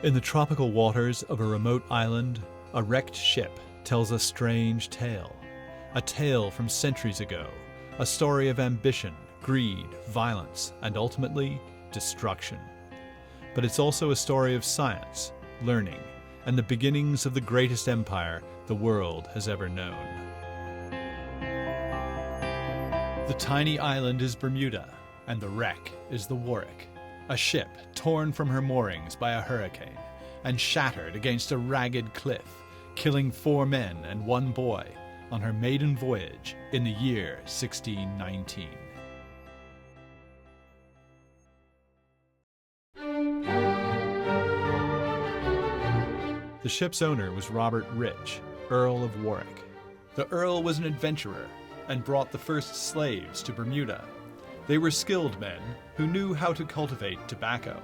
In the tropical waters of a remote island, a wrecked ship tells a strange tale. A tale from centuries ago, a story of ambition, greed, violence, and ultimately, destruction. But it's also a story of science, learning, and the beginnings of the greatest empire the world has ever known. The tiny island is Bermuda, and the wreck is the Warwick, a ship torn from her moorings by a hurricane and shattered against a ragged cliff, killing 4 men and 1 boy on her maiden voyage in the year 1619. The ship's owner was Robert Rich, Earl of Warwick. The Earl was an adventurer and brought the first slaves to Bermuda. They were skilled men who knew how to cultivate tobacco.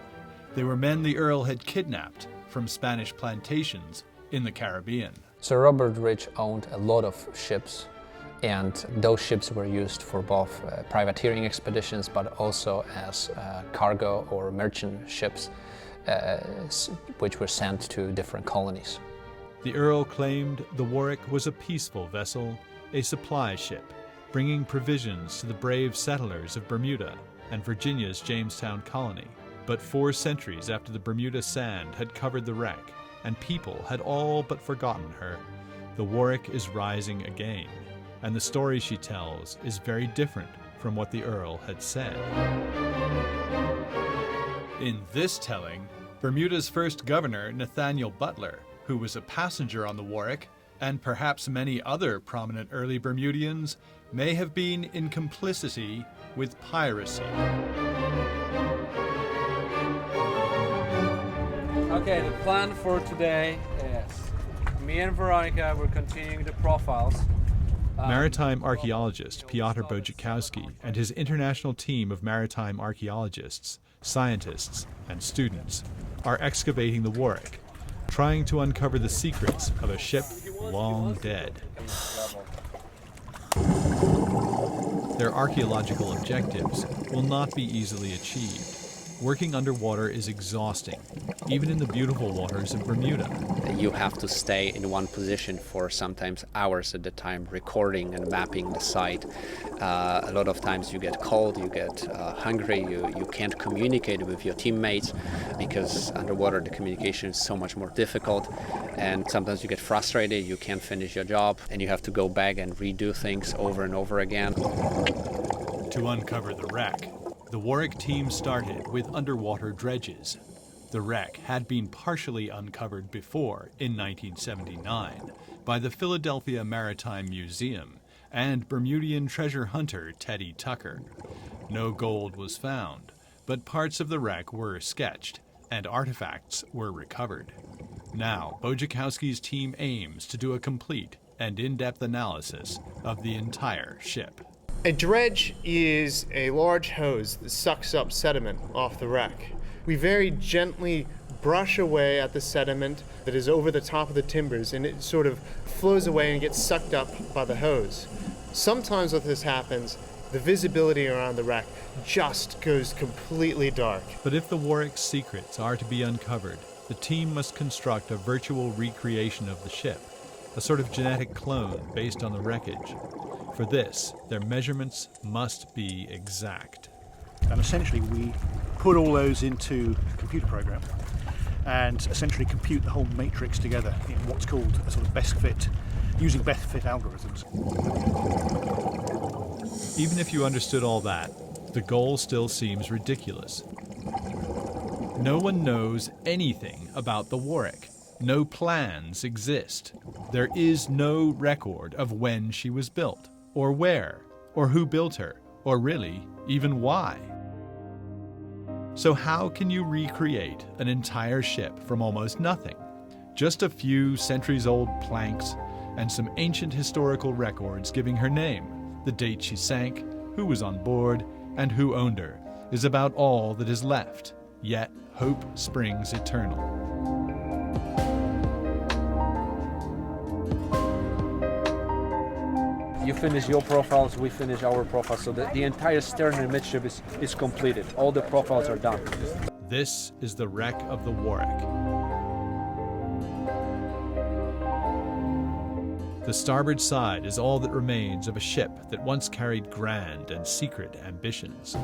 They were men the Earl had kidnapped from Spanish plantations in the Caribbean. So Robert Rich owned a lot of ships, and those ships were used for both privateering expeditions but also as cargo or merchant ships which were sent to different colonies. The Earl claimed the Warwick was a peaceful vessel, a supply ship, bringing provisions to the brave settlers of Bermuda and Virginia's Jamestown colony. But 4 centuries after the Bermuda sand had covered the wreck and people had all but forgotten her, the Warwick is rising again, and the story she tells is very different from what the Earl had said. In this telling, Bermuda's first governor, Nathaniel Butler, who was a passenger on the Warwick, and perhaps many other prominent early Bermudians, may have been in complicity with piracy. Okay, the plan for today is me and Veronica, we're continuing the profiles. Maritime archaeologist Piotr Bodzikowski and his international team of maritime archaeologists, scientists, and students are excavating the Warwick, trying to uncover the secrets of a ship long dead. Their archaeological objectives will not be easily achieved. Working underwater is exhausting, even in the beautiful waters of Bermuda. You have to stay in one position for sometimes hours at a time, recording and mapping the site. A lot of times you get cold, you get hungry, you can't communicate with your teammates because underwater the communication is so much more difficult, and sometimes you get frustrated, you can't finish your job, and you have to go back and redo things over and over again. To uncover the wreck, the Warwick team started with underwater dredges. The wreck had been partially uncovered before, in 1979, by the Philadelphia Maritime Museum and Bermudian treasure hunter Teddy Tucker. No gold was found, but parts of the wreck were sketched and artifacts were recovered. Now, Bodzikowski's team aims to do a complete and in-depth analysis of the entire ship. A dredge is a large hose that sucks up sediment off the wreck. We very gently brush away at the sediment that is over the top of the timbers, and it sort of flows away and gets sucked up by the hose. Sometimes when this happens, the visibility around the wreck just goes completely dark. But if the Warwick's secrets are to be uncovered, the team must construct a virtual recreation of the ship, a sort of genetic clone based on the wreckage. For this, their measurements must be exact. And essentially we put all those into a computer program and essentially compute the whole matrix together in what's called a sort of best fit, using best fit algorithms. Even if you understood all that, the goal still seems ridiculous. No one knows anything about the Warwick. No plans exist. There is no record of when she was built, or where, or who built her, or really, even why. So how can you recreate an entire ship from almost nothing? Just a few centuries-old planks and some ancient historical records giving her name, the date she sank, who was on board, and who owned her, is about all that is left. Yet hope springs eternal. You finish your profiles, we finish our profiles, so the entire stern and midship is completed. All the profiles are done. This is the wreck of the Warwick. The starboard side is all that remains of a ship that once carried grand and secret ambitions.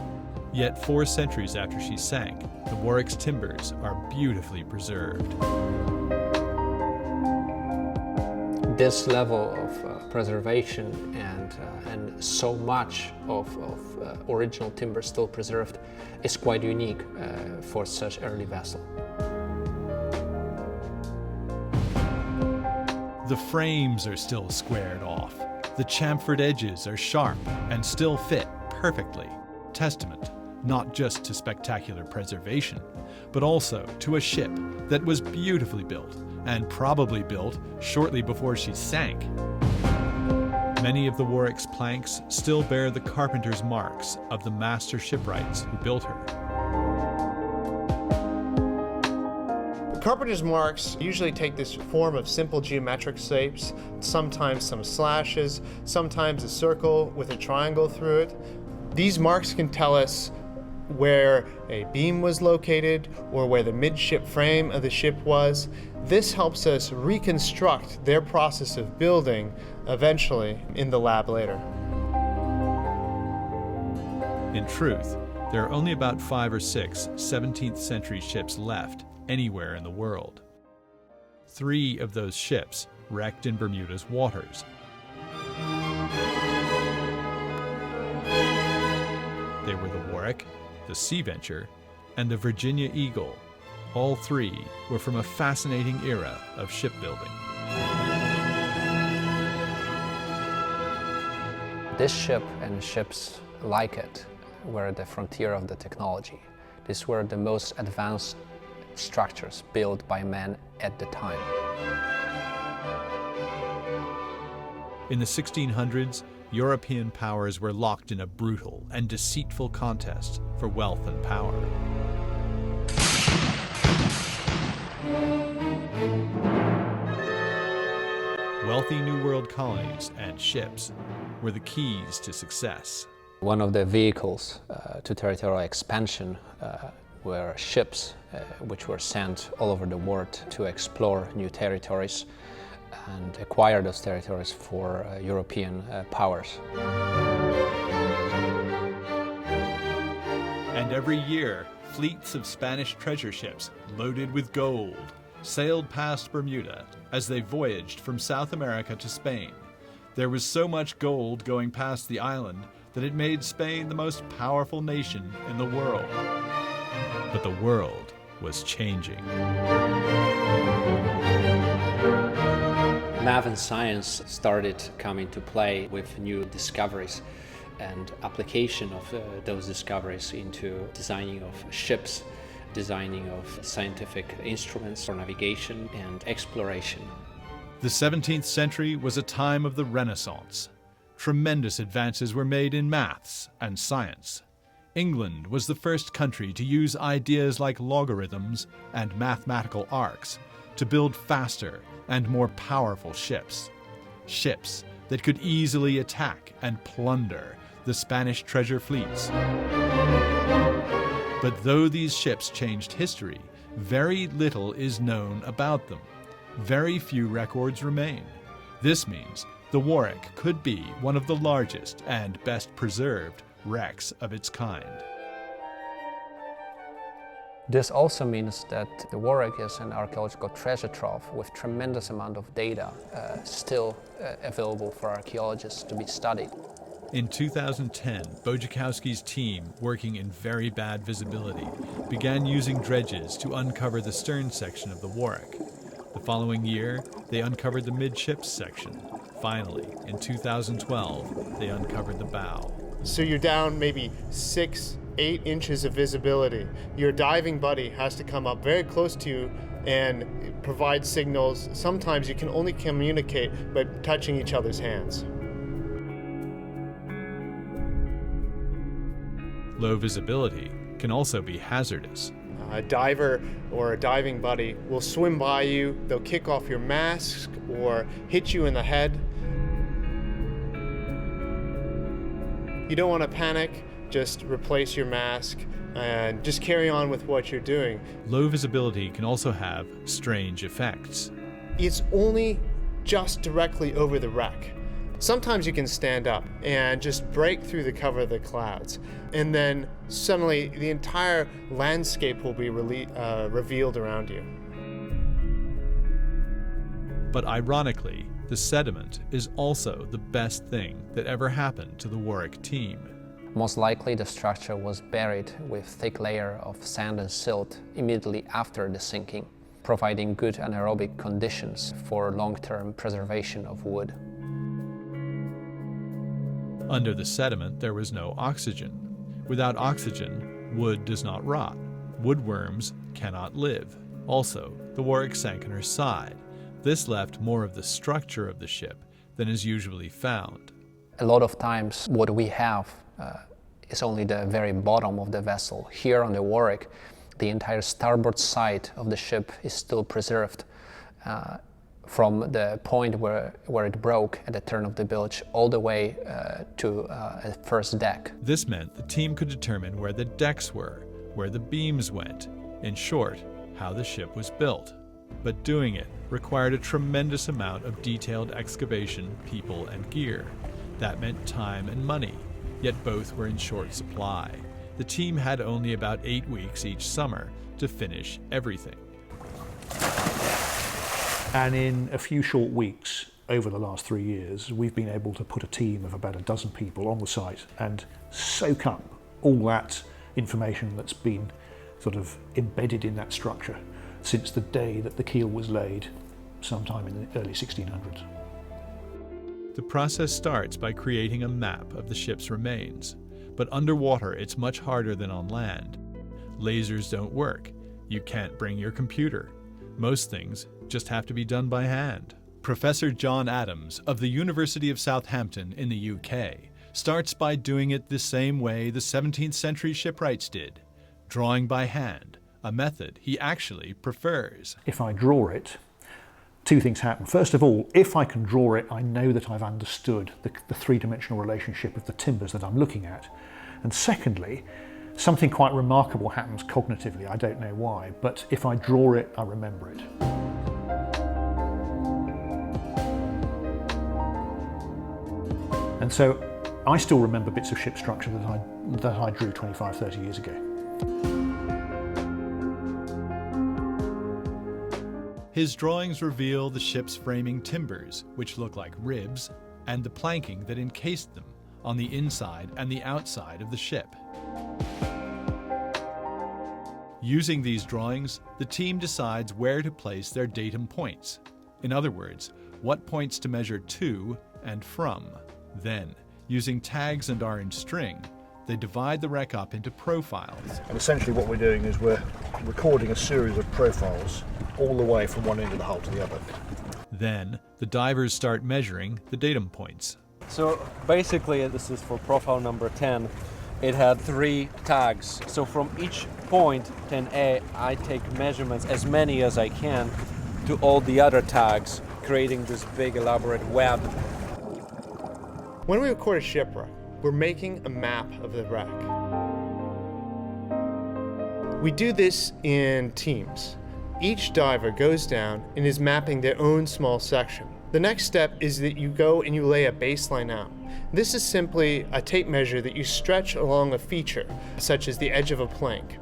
Yet 4 centuries after she sank, the Warwick's timbers are beautifully preserved. This level of preservation and so much of original timber still preserved is quite unique for such early vessel. The frames are still squared off. The chamfered edges are sharp and still fit perfectly. Testament not just to spectacular preservation, but also to a ship that was beautifully built and probably built shortly before she sank. Many of the Warwick's planks still bear the carpenter's marks of the master shipwrights who built her. Carpenter's marks usually take this form of simple geometric shapes, sometimes some slashes, sometimes a circle with a triangle through it. These marks can tell us where a beam was located or where the midship frame of the ship was. This helps us reconstruct their process of building eventually in the lab later. In truth, there are only about 5 or 6 17th century ships left anywhere in the world. 3 of those ships wrecked in Bermuda's waters. They were the Warwick, the Sea Venture, and the Virginia Eagle. All 3 were from a fascinating era of shipbuilding. This ship and ships like it were at the frontier of the technology. These were the most advanced structures built by men at the time. In the 1600s, European powers were locked in a brutal and deceitful contest for wealth and power. Wealthy New World colonies and ships were the keys to success. One of the vehicles to territorial expansion were ships which were sent all over the world to explore new territories and acquire those territories for European powers. And every year, fleets of Spanish treasure ships loaded with gold sailed past Bermuda as they voyaged from South America to Spain. There was so much gold going past the island that it made Spain the most powerful nation in the world. But the world was changing. Math and science started coming to play with new discoveries and application of those discoveries into designing of ships, designing of scientific instruments for navigation and exploration. The 17th century was a time of the Renaissance. Tremendous advances were made in maths and science. England was the first country to use ideas like logarithms and mathematical arcs to build faster and more powerful ships. Ships that could easily attack and plunder the Spanish treasure fleets. But though these ships changed history, very little is known about them. Very few records remain. This means the Warwick could be one of the largest and best preserved wrecks of its kind. This also means that the Warwick is an archaeological treasure trove with tremendous amount of data still available for archaeologists to be studied. In 2010, Bojakowski's team, working in very bad visibility, began using dredges to uncover the stern section of the Warwick. The following year, they uncovered the midships section. Finally, in 2012, they uncovered the bow. So you're down maybe 6-8 inches of visibility. Your diving buddy has to come up very close to you and provide signals. Sometimes you can only communicate by touching each other's hands. Low visibility can also be hazardous. A diver or a diving buddy will swim by you, they'll kick off your mask or hit you in the head. You don't want to panic, just replace your mask and just carry on with what you're doing. Low visibility can also have strange effects. It's only just directly over the wreck. Sometimes you can stand up and just break through the cover of the clouds, and then suddenly the entire landscape will be revealed around you. But ironically, the sediment is also the best thing that ever happened to the Warwick team. Most likely the structure was buried with thick layer of sand and silt immediately after the sinking, providing good anaerobic conditions for long-term preservation of wood. Under the sediment, there was no oxygen. Without oxygen, wood does not rot. Woodworms cannot live. Also, the Warwick sank on her side. This left more of the structure of the ship than is usually found. A lot of times what we have is only the very bottom of the vessel. Here on the Warwick, the entire starboard side of the ship is still preserved. From the point where it broke at the turn of the bilge all the way to a first deck. This meant the team could determine where the decks were, where the beams went, in short, how the ship was built. But doing it required a tremendous amount of detailed excavation, people, and gear. That meant time and money, yet both were in short supply. The team had only about 8 weeks each summer to finish everything. And in a few short weeks over the last 3 years, we've been able to put a team of about a dozen people on the site and soak up all that information that's been sort of embedded in that structure since the day that the keel was laid, sometime in the early 1600s. The process starts by creating a map of the ship's remains, but underwater it's much harder than on land. Lasers don't work. You can't bring your computer. Most things just have to be done by hand. Professor John Adams of the University of Southampton in the UK starts by doing it the same way the 17th century shipwrights did, drawing by hand, a method he actually prefers. If I draw it, two things happen. First of all, if I can draw it, I know that I've understood the three-dimensional relationship of the timbers that I'm looking at. And secondly, something quite remarkable happens cognitively. I don't know why, but if I draw it, I remember it. And so I still remember bits of ship structure that I drew 25, 30 years ago. His drawings reveal the ship's framing timbers, which look like ribs, and the planking that encased them on the inside and the outside of the ship. Using these drawings, the team decides where to place their datum points. In other words, what points to measure to and from. Then, using tags and orange string, they divide the wreck up into profiles. And essentially what we're doing is we're recording a series of profiles all the way from one end of the hull to the other. Then, the divers start measuring the datum points. So basically, this is for profile number 10. It had 3 tags. So from each point, 10A, I take measurements, as many as I can, to all the other tags, creating this big elaborate web. When we record a shipwreck, we're making a map of the wreck. We do this in teams. Each diver goes down and is mapping their own small section. The next step is that you go and you lay a baseline out. This is simply a tape measure that you stretch along a feature, such as the edge of a plank.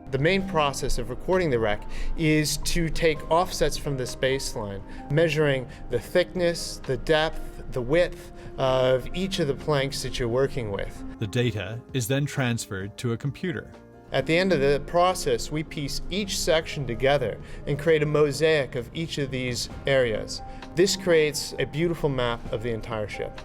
The main process of recording the wreck is to take offsets from this baseline, measuring the thickness, the depth, the width of each of the planks that you're working with. The data is then transferred to a computer. At the end of the process, we piece each section together and create a mosaic of each of these areas. This creates a beautiful map of the entire ship.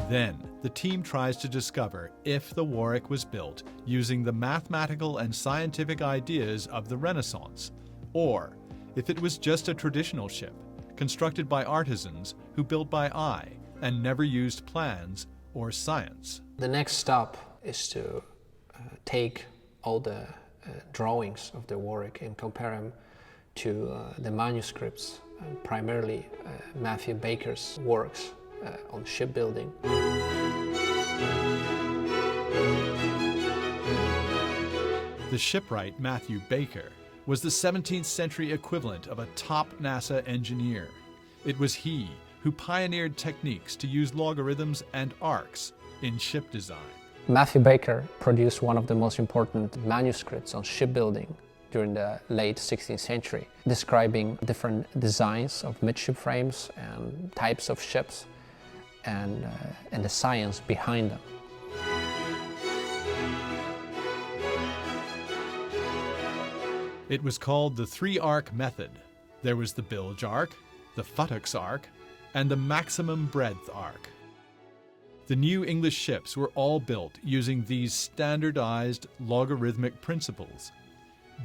Then, the team tries to discover if the Warwick was built using the mathematical and scientific ideas of the Renaissance, or if it was just a traditional ship, constructed by artisans who built by eye and never used plans or science. The next step is to take all the drawings of the Warwick and compare them to the manuscripts, primarily Matthew Baker's works on shipbuilding. The shipwright Matthew Baker was the 17th century equivalent of a top NASA engineer. It was he who pioneered techniques to use logarithms and arcs in ship design. Matthew Baker produced one of the most important manuscripts on shipbuilding during the late 16th century, describing different designs of midship frames and types of ships and the science behind them. It was called the three-arc method. There was the bilge arc, the futtocks arc, and the maximum breadth arc. The new English ships were all built using these standardized logarithmic principles.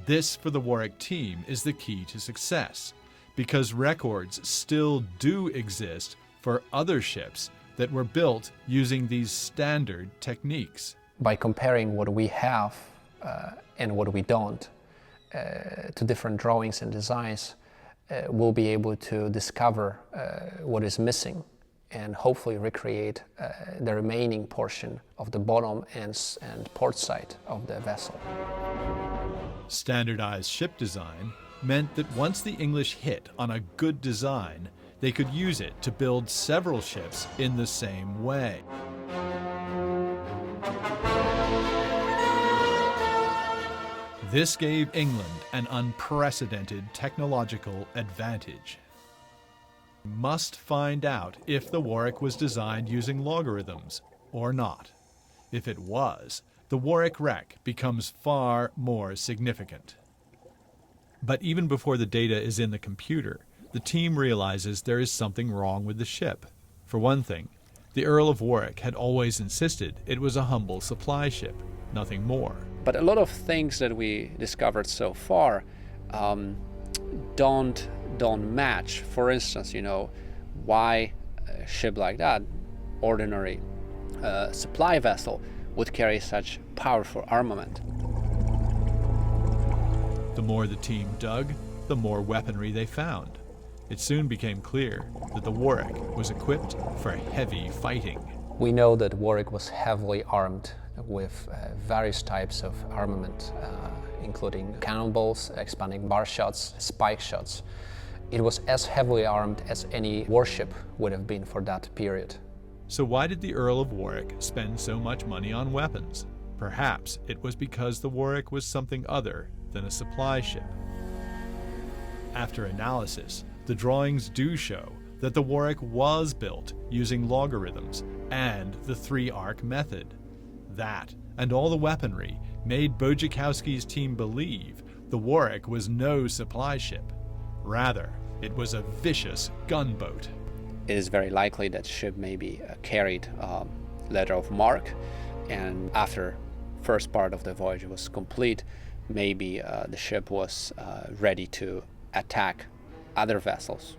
This, for the Warwick team, is the key to success, because records still do exist for other ships that were built using these standard techniques. By comparing what we have and what we don't to different drawings and designs, we'll be able to discover what is missing and hopefully recreate the remaining portion of the bottom and port side of the vessel. Standardized ship design meant that once the English hit on a good design, they could use it to build several ships in the same way. This gave England an unprecedented technological advantage. We must find out if the Warwick was designed using logarithms or not. If it was, the Warwick wreck becomes far more significant. But even before the data is in the computer, the team realizes there is something wrong with the ship. For one thing, the Earl of Warwick had always insisted it was a humble supply ship, nothing more. But a lot of things that we discovered so far don't match. For instance, why a ship like that, ordinary supply vessel, would carry such powerful armament. The more the team dug, the more weaponry they found. It soon became clear that the Warwick was equipped for heavy fighting. We know that Warwick was heavily armed with various types of armament, including cannonballs, expanding bar shots, spike shots. It was as heavily armed as any warship would have been for that period. So why did the Earl of Warwick spend so much money on weapons? Perhaps it was because the Warwick was something other than a supply ship. After analysis, the drawings do show that the Warwick was built using logarithms and the three-arc method. That, and all the weaponry, made Bodzikowski's team believe the Warwick was no supply ship. Rather, it was a vicious gunboat. It is very likely that ship maybe carried a letter of marque, and after first part of the voyage was complete, maybe the ship was ready to attack other vessels.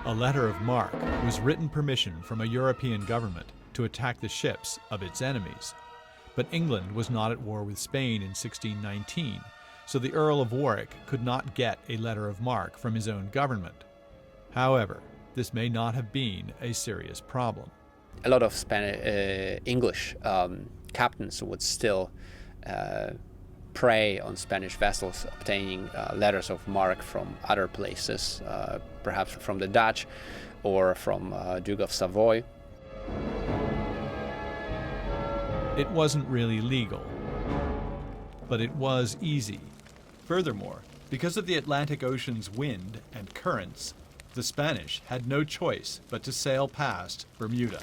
A letter of marque was written permission from a European government to attack the ships of its enemies. But England was not at war with Spain in 1619, so the Earl of Warwick could not get a letter of marque from his own government. However, this may not have been a serious problem. A lot of English captains would still prey on Spanish vessels, obtaining letters of marque from other places, perhaps from the Dutch or from Duke of Savoy. It wasn't really legal, but it was easy. Furthermore, because of the Atlantic Ocean's wind and currents, the Spanish had no choice but to sail past Bermuda.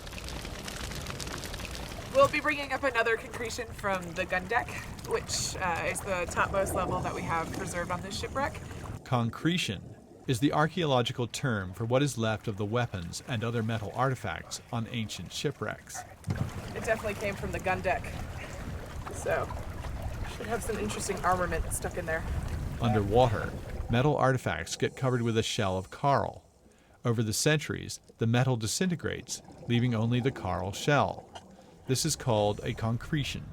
We'll be bringing up another concretion from the gun deck, which is the topmost level that we have preserved on this shipwreck. Concretion is the archaeological term for what is left of the weapons and other metal artifacts on ancient shipwrecks. It definitely came from the gun deck, so should have some interesting armament stuck in there. Underwater, metal artifacts get covered with a shell of coral. Over the centuries, the metal disintegrates, leaving only the coral shell. This is called a concretion.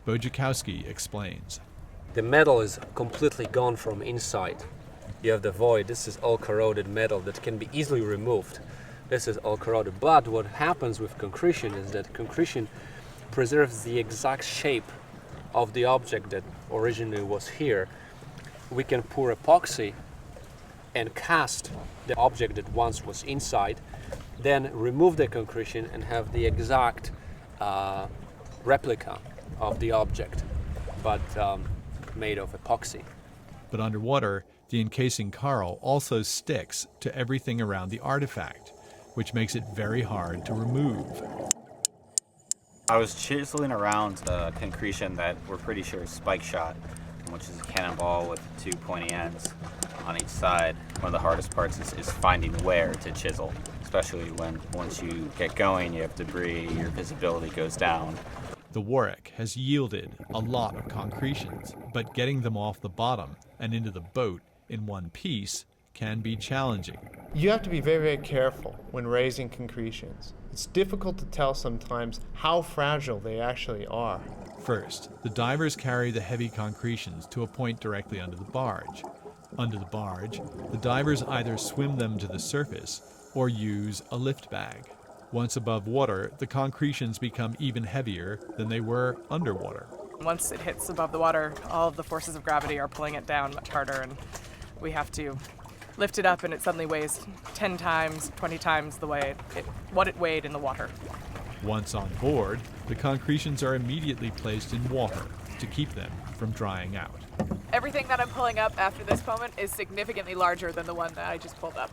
Bodzikowski explains. The metal is completely gone from inside. You have the void. This is all corroded metal that can be easily removed. This is all corroded. But what happens with concretion is that concretion preserves the exact shape of the object that originally was here, we can pour epoxy and cast the object that once was inside, then remove the concretion and have the exact replica of the object, but made of epoxy. But underwater, the encasing coral also sticks to everything around the artifact, which makes it very hard to remove. I was chiseling around the concretion that we're pretty sure is spike shot, which is a cannonball with two pointy ends on each side. One of the hardest parts is finding where to chisel, especially when once you get going, you have debris, your visibility goes down. The Warwick has yielded a lot of concretions, but getting them off the bottom and into the boat in one piece can be challenging. You have to be very, very careful when raising concretions. It's difficult to tell sometimes how fragile they actually are. First, the divers carry the heavy concretions to a point directly under the barge. Under the barge, the divers either swim them to the surface or use a lift bag. Once above water, the concretions become even heavier than they were underwater. Once it hits above the water, all of the forces of gravity are pulling it down much harder, and we have to lift it up, and it suddenly weighs 10 times, 20 times what it weighed in the water. Once on board, the concretions are immediately placed in water to keep them from drying out. Everything that I'm pulling up after this moment is significantly larger than the one that I just pulled up.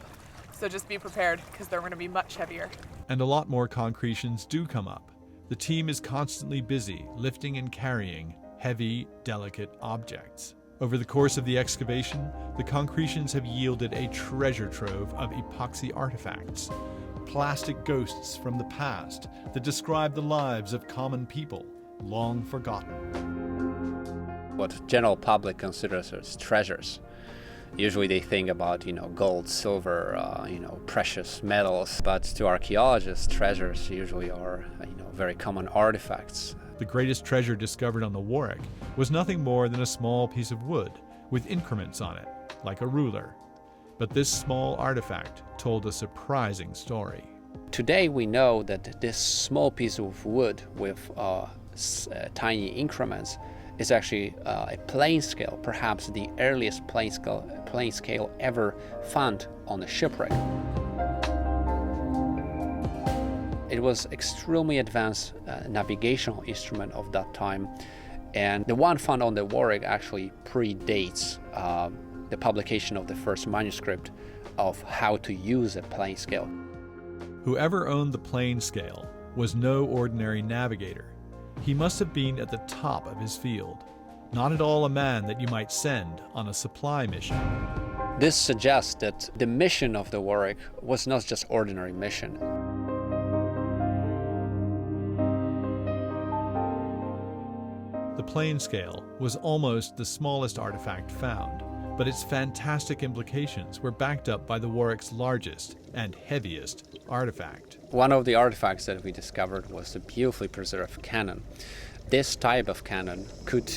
So just be prepared, because they're going to be much heavier. And a lot more concretions do come up. The team is constantly busy lifting and carrying heavy, delicate objects. Over the course of the excavation, the concretions have yielded a treasure trove of epoxy artifacts, plastic ghosts from the past that describe the lives of common people, long forgotten. What general public considers as treasures. Usually they think about, gold, silver, precious metals, but to archaeologists, treasures usually are, very common artifacts. The greatest treasure discovered on the Warwick was nothing more than a small piece of wood with increments on it, like a ruler. But this small artifact told a surprising story. Today we know that this small piece of wood with tiny increments is actually a plane scale, perhaps the earliest plane scale ever found on a shipwreck. It was extremely advanced navigational instrument of that time, and the one found on the Warwick actually predates the publication of the first manuscript of how to use a plane scale. Whoever owned the plane scale was no ordinary navigator. He must have been at the top of his field, not at all a man that you might send on a supply mission. This suggests that the mission of the Warwick was not just ordinary mission. The plane scale was almost the smallest artifact found, but its fantastic implications were backed up by the Warwick's largest and heaviest artifact. One of the artifacts that we discovered was the beautifully preserved cannon. This type of cannon could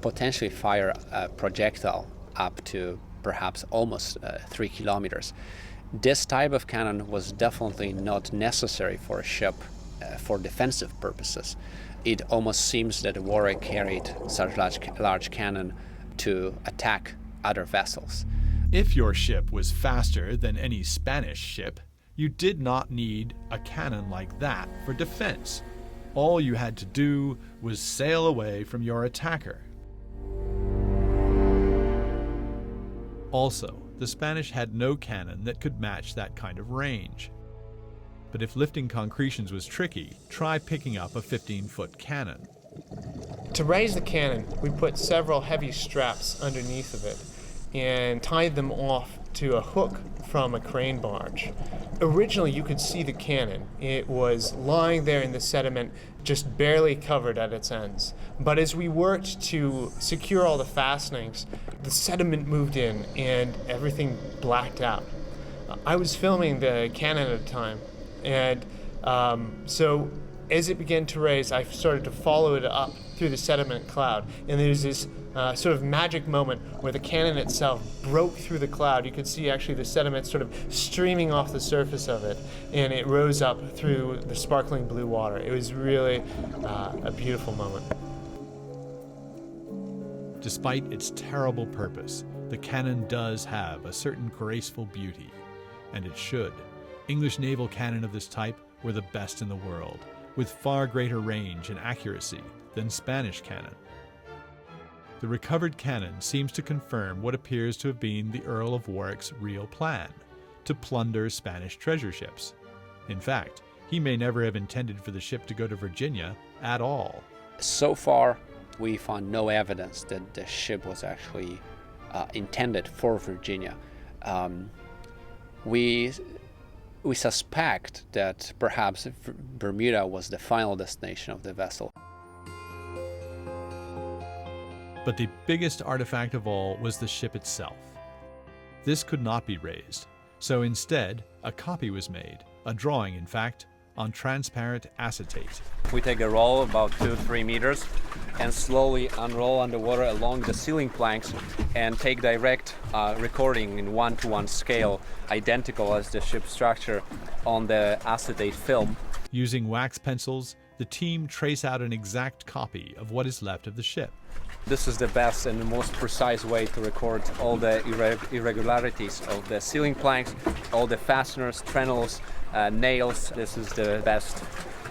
potentially fire a projectile up to perhaps almost 3 kilometers. This type of cannon was definitely not necessary for a ship for defensive purposes. It almost seems that the Warwick carried such large cannon to attack other vessels. If your ship was faster than any Spanish ship, you did not need a cannon like that for defense. All you had to do was sail away from your attacker. Also, the Spanish had no cannon that could match that kind of range. But if lifting concretions was tricky, try picking up a 15-foot cannon. To raise the cannon, we put several heavy straps underneath of it and tied them off to a hook from a crane barge. Originally, you could see the cannon. It was lying there in the sediment, just barely covered at its ends. But as we worked to secure all the fastenings, the sediment moved in and everything blacked out. I was filming the cannon at the time, and so as it began to raise, I started to follow it up through the sediment cloud, and there's this sort of magic moment where the cannon itself broke through the cloud. You could see actually the sediment sort of streaming off the surface of it, and it rose up through the sparkling blue water. It was really a beautiful moment. Despite its terrible purpose, the cannon does have a certain graceful beauty, and it should. English naval cannon of this type were the best in the world, with far greater range and accuracy than Spanish cannon. The recovered cannon seems to confirm what appears to have been the Earl of Warwick's real plan, to plunder Spanish treasure ships. In fact, he may never have intended for the ship to go to Virginia at all. So far, we found no evidence that the ship was actually intended for Virginia. We suspect that perhaps Bermuda was the final destination of the vessel. But the biggest artifact of all was the ship itself. This could not be raised, so instead a copy was made, a drawing in fact, on transparent acetate. We take a roll about 2-3 meters and slowly unroll underwater along the ceiling planks and take direct recording in 1:1 scale, identical as the ship's structure on the acetate film. Using wax pencils, the team trace out an exact copy of what is left of the ship. This is the best and the most precise way to record all the irregularities of the ceiling planks, all the fasteners, treadles, nails. This is the best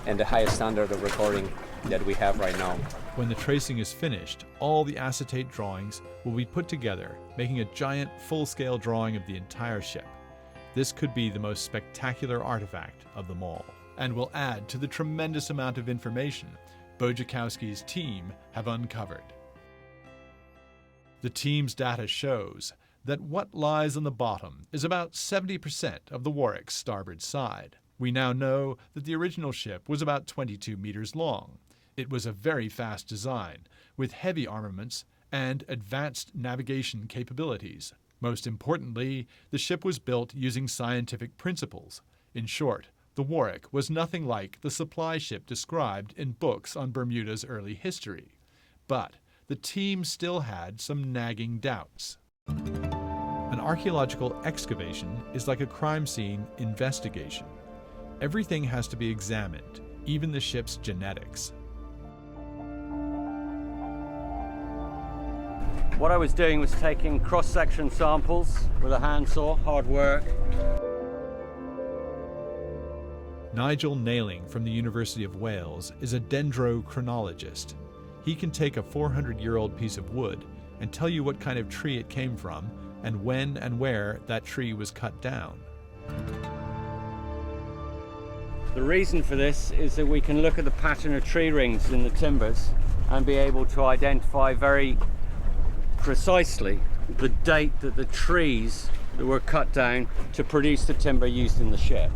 and the highest standard of recording that we have right now. When the tracing is finished, all the acetate drawings will be put together, making a giant full-scale drawing of the entire ship. This could be the most spectacular artifact of them all, and will add to the tremendous amount of information Bojakowski's team have uncovered. The team's data shows that what lies on the bottom is about 70% of the Warwick's starboard side. We now know that the original ship was about 22 meters long. It was a very fast design, with heavy armaments and advanced navigation capabilities. Most importantly, the ship was built using scientific principles. In short, the Warwick was nothing like the supply ship described in books on Bermuda's early history. But the team still had some nagging doubts. An archaeological excavation is like a crime scene investigation. Everything has to be examined, even the ship's genetics. What I was doing was taking cross-section samples with a handsaw, hard work. Nigel Nailing from the University of Wales is a dendrochronologist. He can take a 400-year-old piece of wood and tell you what kind of tree it came from and when and where that tree was cut down. The reason for this is that we can look at the pattern of tree rings in the timbers and be able to identify very precisely the date that the trees that were cut down to produce the timber used in the ship.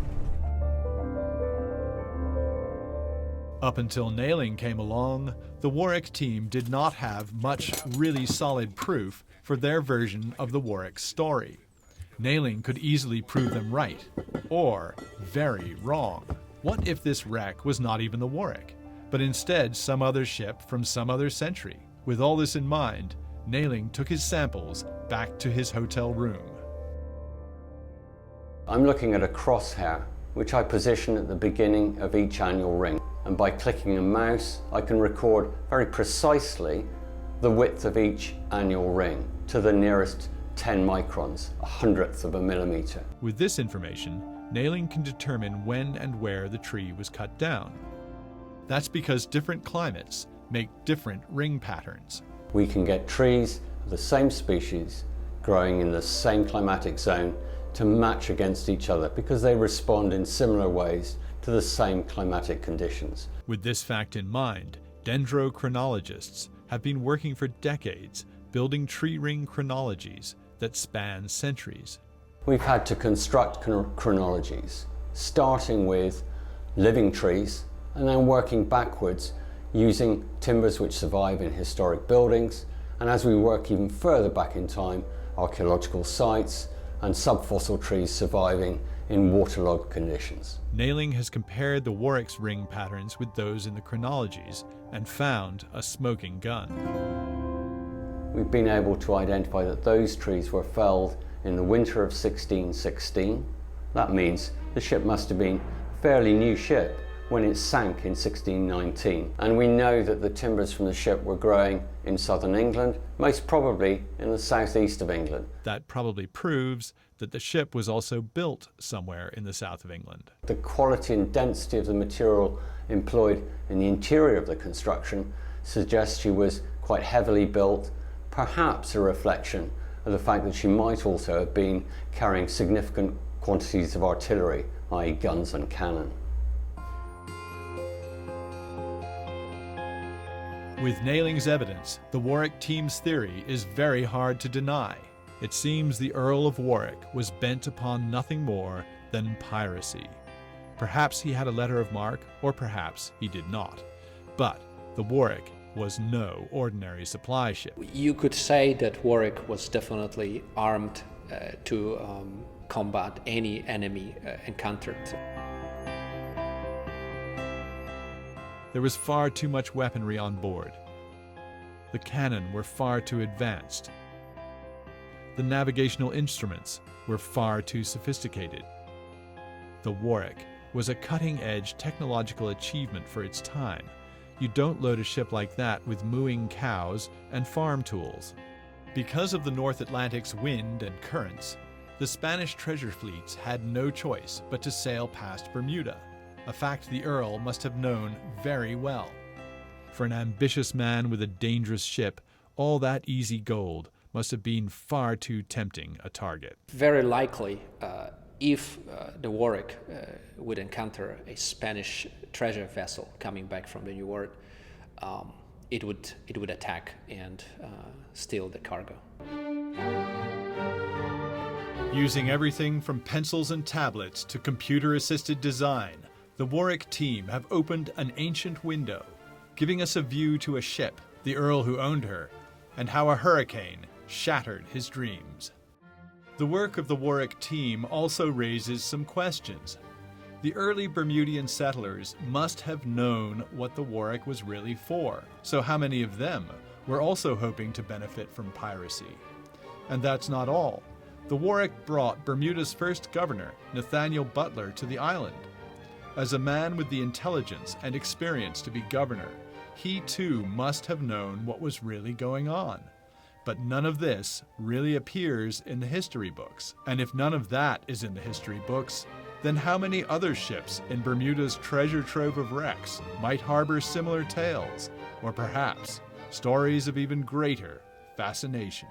Up until Nailing came along, the Warwick team did not have much really solid proof for their version of the Warwick story. Nailing could easily prove them right, or very wrong. What if this wreck was not even the Warwick, but instead some other ship from some other century? With all this in mind, Nailing took his samples back to his hotel room. I'm looking at a crosshair, which I position at the beginning of each annual ring. And by clicking a mouse, I can record very precisely the width of each annual ring to the nearest 10 microns, 1/100th of a millimeter. With this information, Nailing can determine when and where the tree was cut down. That's because different climates make different ring patterns. We can get trees of the same species growing in the same climatic zone to match against each other because they respond in similar ways to the same climatic conditions. With this fact in mind, dendrochronologists have been working for decades building tree ring chronologies that span centuries. We've had to construct chronologies, starting with living trees and then working backwards using timbers which survive in historic buildings, and as we work even further back in time, archaeological sites and subfossil trees surviving in waterlogged conditions. Nailing has compared the Warwick's ring patterns with those in the chronologies and found a smoking gun. We've been able to identify that those trees were felled in the winter of 1616. That means the ship must have been a fairly new ship when it sank in 1619. And we know that the timbers from the ship were growing in southern England, most probably in the southeast of England. That probably proves that the ship was also built somewhere in the south of England. The quality and density of the material employed in the interior of the construction suggests she was quite heavily built, perhaps a reflection of the fact that she might also have been carrying significant quantities of artillery, i.e. guns and cannon. With Nailing's evidence, the Warwick team's theory is very hard to deny. It seems the Earl of Warwick was bent upon nothing more than piracy. Perhaps he had a letter of marque, or perhaps he did not. But the Warwick was no ordinary supply ship. You could say that Warwick was definitely armed to combat any enemy encountered. There was far too much weaponry on board. The cannon were far too advanced. The navigational instruments were far too sophisticated. The Warwick was a cutting-edge technological achievement for its time. You don't load a ship like that with mooing cows and farm tools. Because of the North Atlantic's wind and currents, the Spanish treasure fleets had no choice but to sail past Bermuda, a fact the Earl must have known very well. For an ambitious man with a dangerous ship, all that easy gold must have been far too tempting a target. Very likely, if the Warwick would encounter a Spanish treasure vessel coming back from the New World, it would attack and steal the cargo. Using everything from pencils and tablets to computer-assisted design, the Warwick team have opened an ancient window, giving us a view to a ship, the Earl who owned her, and how a hurricane shattered his dreams. The work of the Warwick team also raises some questions. The early Bermudian settlers must have known what the Warwick was really for, so how many of them were also hoping to benefit from piracy? And that's not all. The Warwick brought Bermuda's first governor, Nathaniel Butler, to the island. As a man with the intelligence and experience to be governor, he too must have known what was really going on. But none of this really appears in the history books. And if none of that is in the history books, then how many other ships in Bermuda's treasure trove of wrecks might harbor similar tales, or perhaps stories of even greater fascination?